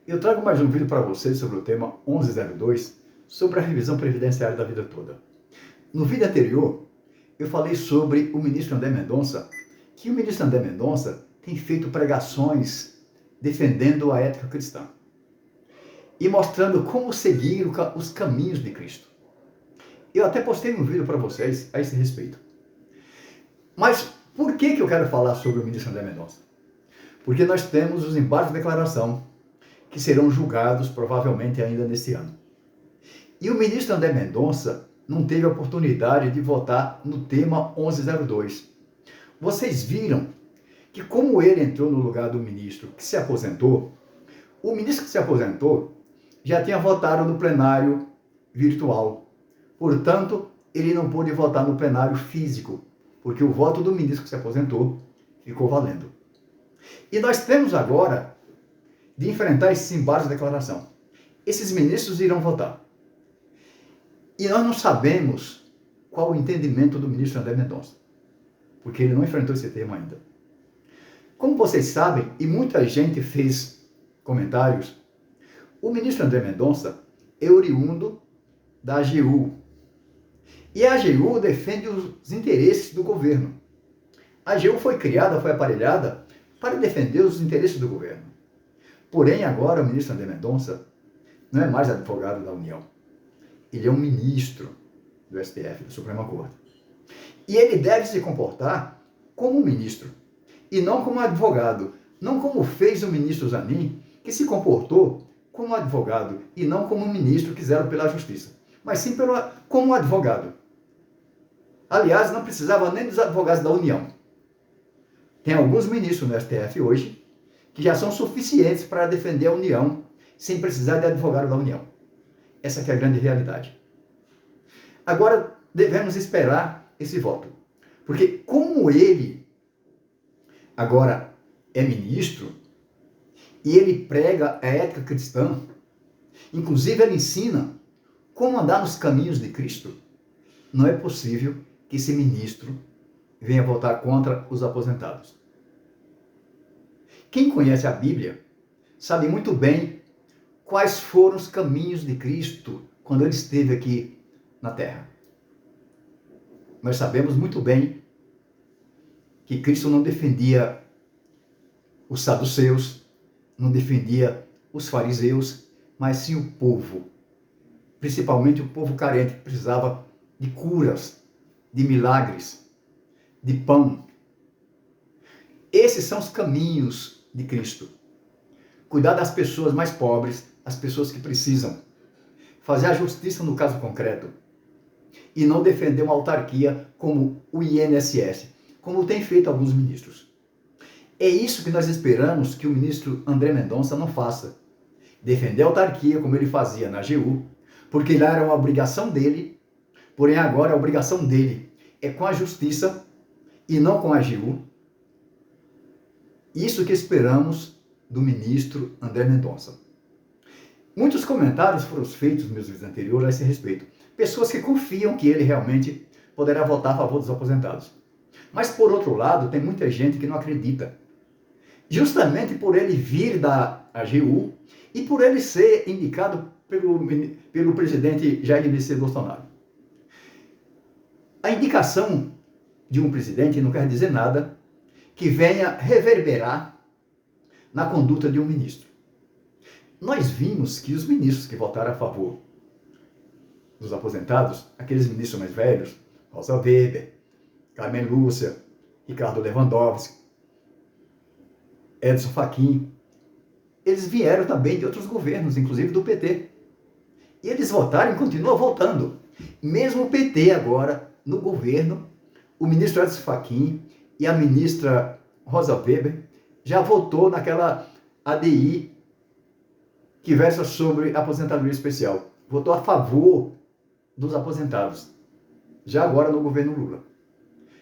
Eu trago mais um vídeo para vocês sobre o tema 1102, sobre a revisão previdenciária da vida toda. No vídeo anterior, eu falei sobre o ministro André Mendonça, que o ministro André Mendonça tem feito pregações defendendo a ética cristã e mostrando como seguir os caminhos de Cristo. Eu até postei um vídeo para vocês a esse respeito. Mas por que eu quero falar sobre o ministro André Mendonça? Porque nós temos os embargos de declaração que serão julgados provavelmente ainda neste ano. E o ministro André Mendonça não teve a oportunidade de votar no tema 1102. Vocês viram que como ele entrou no lugar do ministro que se aposentou, o ministro que se aposentou já tinha votado no plenário virtual. Portanto, ele não pôde votar no plenário físico, porque o voto do ministro que se aposentou ficou valendo. E nós temos agora de enfrentar esses embargos de declaração. Esses ministros irão votar. E nós não sabemos qual o entendimento do ministro André Mendonça, porque ele não enfrentou esse tema ainda. Como vocês sabem, e muita gente fez comentários, o ministro André Mendonça é oriundo da AGU. E a AGU defende os interesses do governo. A AGU foi criada, foi aparelhada para defender os interesses do governo. Porém, agora o ministro André Mendonça não é mais advogado da União. Ele é um ministro do STF, da Suprema Corte. E ele deve se comportar como um ministro, e não como um advogado. Não como fez o ministro Zanin, que se comportou como um advogado, e não como um ministro que zela pela justiça, mas sim como um advogado. Aliás, não precisava nem dos advogados da União. Tem alguns ministros no STF hoje que já são suficientes para defender a União, sem precisar de advogado da União. Essa que é a grande realidade. Agora, devemos esperar esse voto. Porque como ele agora é ministro, e ele prega a ética cristã, inclusive ele ensina como andar nos caminhos de Cristo, não é possível que esse ministro venha votar contra os aposentados. Quem conhece a Bíblia sabe muito bem quais foram os caminhos de Cristo quando ele esteve aqui na Terra. Nós sabemos muito bem que Cristo não defendia os saduceus, não defendia os fariseus, mas sim o povo, principalmente o povo carente, que precisava de curas, de milagres, de pão. Esses são os caminhos de Cristo. Cuidar das pessoas mais pobres, as pessoas que precisam. Fazer a justiça no caso concreto. E não defender uma autarquia como o INSS, como tem feito alguns ministros. É isso que nós esperamos que o ministro André Mendonça não faça. Defender a autarquia como ele fazia na AGU, porque lá era uma obrigação dele, porém agora a obrigação dele é com a justiça e não com a AGU. Isso que esperamos do ministro André Mendonça. Muitos comentários foram feitos nos meus vídeos anteriores a esse respeito. Pessoas que confiam que ele realmente poderá votar a favor dos aposentados. Mas, por outro lado, tem muita gente que não acredita. Justamente por ele vir da AGU e por ele ser indicado pelo presidente Jair Messias Bolsonaro. A indicação de um presidente não quer dizer nada que venha reverberar na conduta de um ministro. Nós vimos que os ministros que votaram a favor dos aposentados, aqueles ministros mais velhos, Rosa Weber, Carmen Lúcia, Ricardo Lewandowski, Edson Fachin, eles vieram também de outros governos, inclusive do PT. E eles votaram e continuam votando. Mesmo o PT agora, no governo, o ministro Edson Fachin e a ministra Rosa Weber já votou naquela ADI que versa sobre aposentadoria especial. Votou a favor dos aposentados, já agora no governo Lula.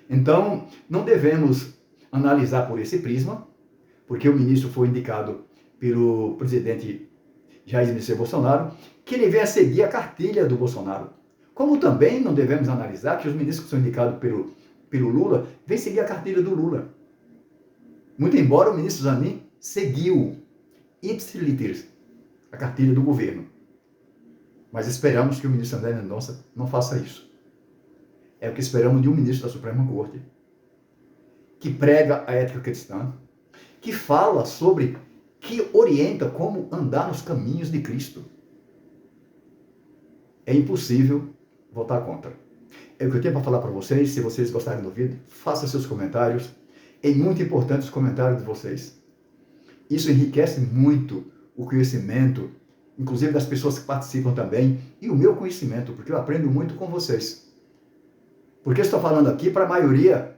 Então, não devemos analisar por esse prisma, porque o ministro foi indicado pelo presidente Jair Messias Bolsonaro, que ele venha seguir a cartilha do Bolsonaro. Como também não devemos analisar que os ministros que são indicados pelo Lula vêm seguir a cartilha do Lula. Muito embora o ministro Zanin seguiu ipsis literis a cartilha do governo. Mas esperamos que o ministro André Mendonça não faça isso. É o que esperamos de um ministro da Suprema Corte, que prega a ética cristã, que fala sobre, que orienta como andar nos caminhos de Cristo. É impossível votar contra. É o que eu tenho para falar para vocês. Se vocês gostarem do vídeo, façam seus comentários. É muito importante os comentários de vocês. Isso enriquece muito o conhecimento, inclusive das pessoas que participam também, e o meu conhecimento, porque eu aprendo muito com vocês. Porque eu estou falando aqui para a maioria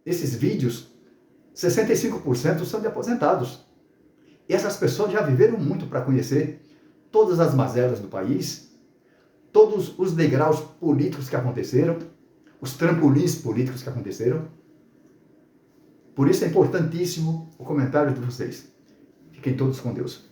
desses vídeos, 65% são de aposentados. E essas pessoas já viveram muito para conhecer todas as mazelas do país, todos os degraus políticos que aconteceram, os trampolins políticos que aconteceram. Por isso é importantíssimo o comentário de vocês. Fiquem todos com Deus.